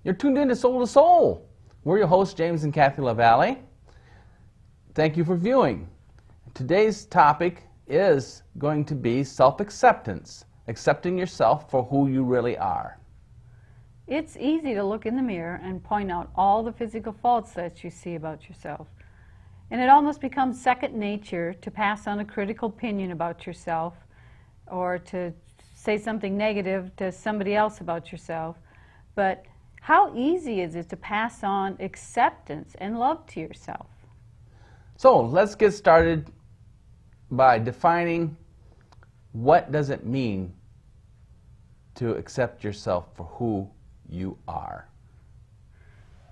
You're tuned in to Soul to Soul. We're your hosts, James and Cathy LeValley. Thank you for viewing. Today's topic is going to be self-acceptance, accepting yourself for who you really are. It's easy to look in the mirror and point out all the physical faults that you see about yourself. And it almost becomes second nature to pass on a critical opinion about yourself or to say something negative to somebody else about yourself. But how easy is it to pass on acceptance and love to yourself? So let's get started by defining what does it mean to accept yourself for who you are.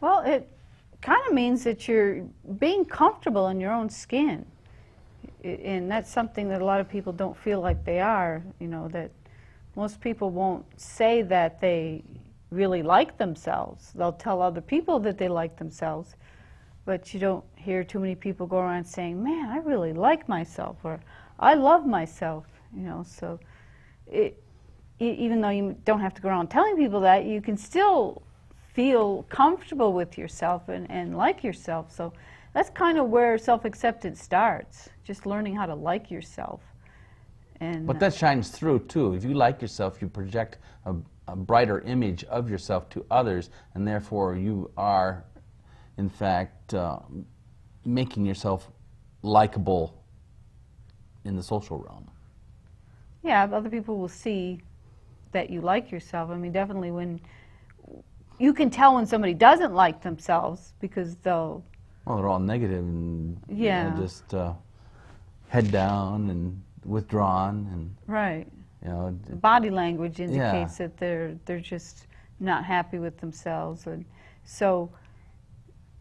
Well, it kind of means that you're being comfortable in your own skin. And that's something that a lot of people don't feel like they are. You know, that most people won't say that they really like themselves. They'll tell other people that they like themselves, but you don't hear too many people go around saying, man, I really like myself, or I love myself, you know. So even though you don't have to go around telling people that, you can still feel comfortable with yourself and like yourself. So that's kind of where self-acceptance starts, just learning how to like yourself. And but that shines through too. If you like yourself, you project a brighter image of yourself to others, and therefore you are, in fact, making yourself likable in the social realm. yeah, other people will see that you like yourself. I mean, definitely when you can tell when somebody doesn't like themselves because they'll... Well, they're all negative and yeah, just head down and withdrawn, and right. you know, Body language indicates yeah, that they're just not happy with themselves. And so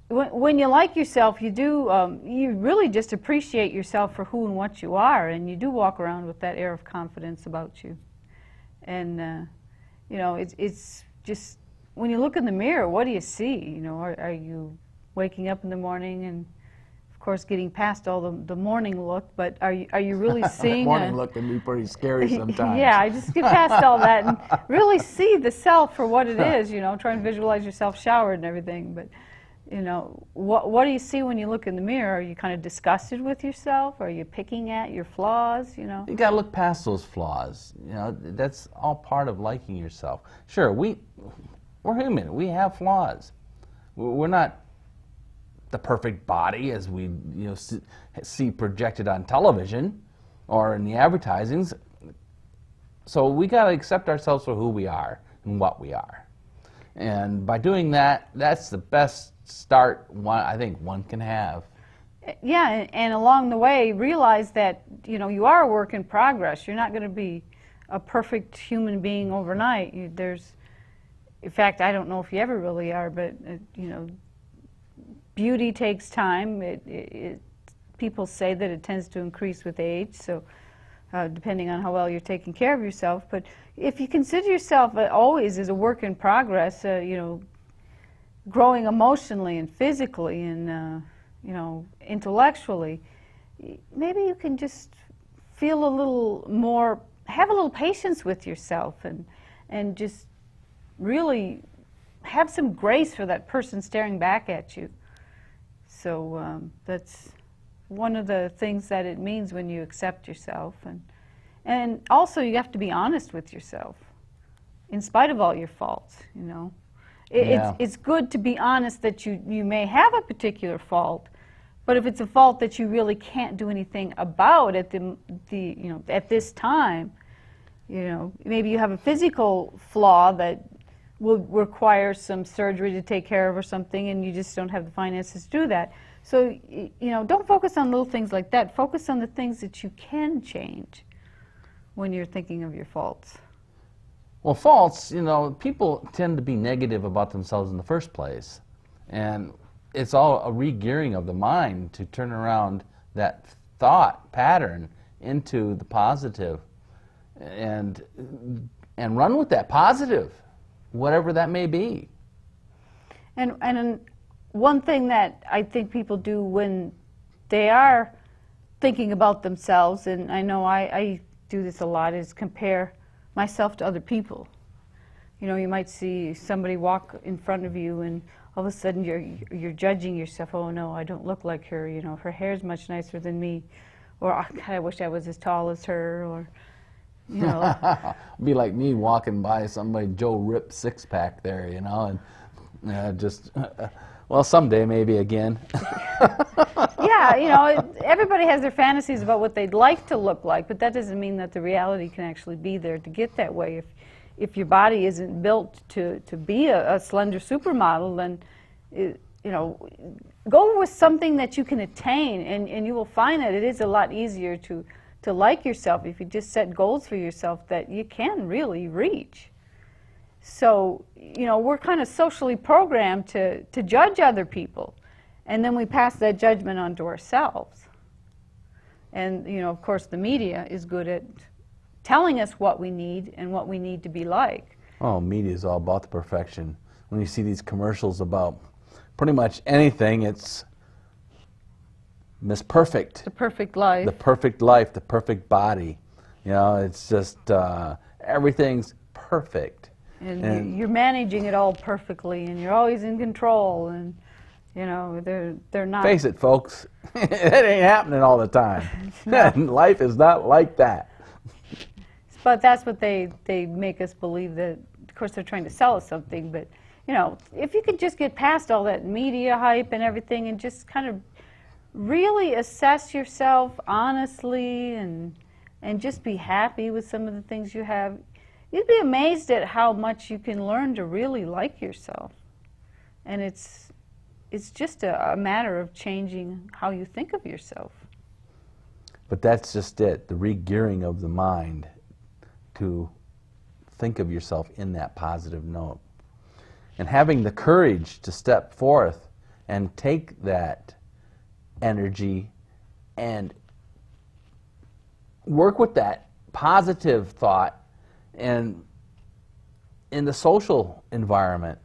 when you like yourself, you do you really just appreciate yourself for who and what you are, and you do walk around with that air of confidence about you. And you know, it's just when you look in the mirror, what do you see? You know, are you waking up in the morning and, of course, getting past all the morning look, but are you really seeing morning look can be pretty scary sometimes. Yeah, I just get past all that and really see the self for what it is, you know, try and visualize yourself showered and everything. But, you know, what do you see when you look in the mirror? Are you kind of disgusted with yourself? Are you picking at your flaws, you know? You got to look past those flaws. You know, that's all part of liking yourself. Sure, we're human. We have flaws. We're not the perfect body as we see projected on television or in the advertisings. So we got to accept ourselves for who we are and what we are. And by doing that, that's the best start I think one can have. Yeah, and along the way, realize that, you know, you are a work in progress. You're not going to be a perfect human being overnight. In fact, I don't know if you ever really are, but, you know, beauty takes time. People say that it tends to increase with age, so depending on how well you're taking care of yourself. But if you consider yourself always as a work in progress, you know, growing emotionally and physically and, you know, intellectually, maybe you can just feel a little more, have a little patience with yourself and just really have some grace for that person staring back at you. So that's one of the things that it means when you accept yourself. And also you have to be honest with yourself in spite of all your faults, you know. It's good to be honest that you may have a particular fault, but if it's a fault that you really can't do anything about at at this time, you know, maybe you have a physical flaw that will require some surgery to take care of or something, and you just don't have the finances to do that. So, you know, don't focus on little things like that. Focus on the things that you can change when you're thinking of your faults. Well, faults, you know, people tend to be negative about themselves in the first place. And it's all a re-gearing of the mind to turn around that thought pattern into the positive and run with that positive, whatever that may be. And one thing that I think people do when they are thinking about themselves, and I know I do this a lot, is compare myself to other people. You know, you might see somebody walk in front of you, and all of a sudden you're judging yourself. Oh no, I don't look like her. You know, her hair's much nicer than me, or oh, God, I wish I was as tall as her, or you know. Be like me walking by somebody, Joe Rip six-pack there, you know, and just, well, someday maybe again. Yeah, you know, everybody has their fantasies about what they'd like to look like, but that doesn't mean that the reality can actually be there to get that way. If your body isn't built to be a slender supermodel, then, you know, go with something that you can attain, and you will find that it is a lot easier to like yourself if you just set goals for yourself that you can really reach. So, you know, we're kind of socially programmed to judge other people, and then we pass that judgment on to ourselves. And, you know, of course, the media is good at telling us what we need and what we need to be like. Oh, media is all about the perfection. When you see these commercials about pretty much anything, it's Miss Perfect. The perfect life. The perfect life, the perfect body. You know, it's just everything's perfect. And you're managing it all perfectly, and you're always in control, and you know, they're not. Face it, folks, it ain't happening all the time. No. Life is not like that. But that's what they make us believe, that, of course, they're trying to sell us something, but, you know, if you could just get past all that media hype and everything and just kind of really assess yourself honestly and just be happy with some of the things you have, you'd be amazed at how much you can learn to really like yourself. And it's just a matter of changing how you think of yourself. But that's just it, the re-gearing of the mind to think of yourself in that positive note. And having the courage to step forth and take that energy and work with that positive thought and in the social environment.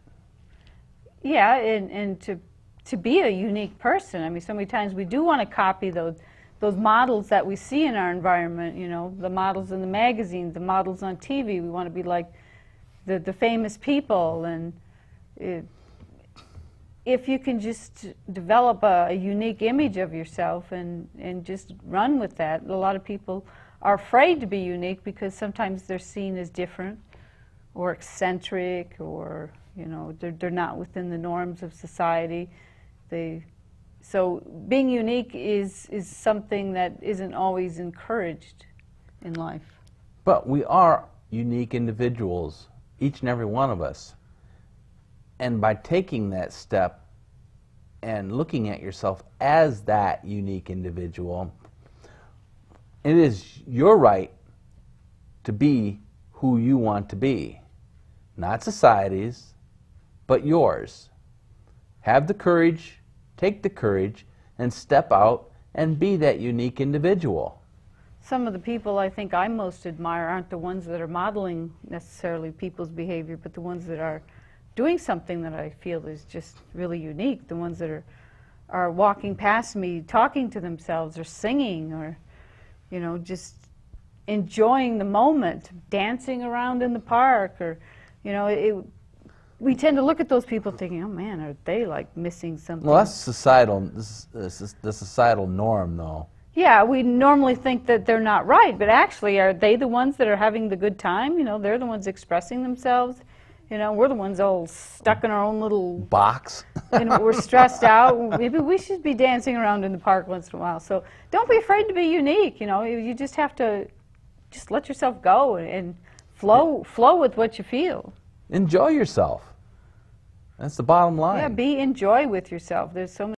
Yeah, and to be a unique person. I mean, so many times we do want to copy those models that we see in our environment, you know, the models in the magazines, the models on TV. We want to be like the famous people. And if you can just develop a unique image of yourself and just run with that. A lot of people are afraid to be unique because sometimes they're seen as different or eccentric, or, you know, they're not within the norms of society. So being unique is something that isn't always encouraged in life. But we are unique individuals, each and every one of us. And by taking that step and looking at yourself as that unique individual, it is your right to be who you want to be. Not society's, but yours. Have the courage, take the courage, and step out and be that unique individual. Some of the people I think I most admire aren't the ones that are modeling necessarily people's behavior, but the ones that are doing something that I feel is just really unique. The ones that are walking past me, talking to themselves, or singing, or, you know, just enjoying the moment, dancing around in the park, or, you know, we tend to look at those people thinking, oh man, are they like missing something? Well, that's societal, the societal norm, though. Yeah, we normally think that they're not right, but actually, are they the ones that are having the good time? You know, they're the ones expressing themselves. You know, we're the ones all stuck in our own little box. And we're stressed out. Maybe we should be dancing around in the park once in a while. So don't be afraid to be unique. You know, you just have to just let yourself go and flow with what you feel. Enjoy yourself. That's the bottom line. Yeah, enjoy with yourself. There's so many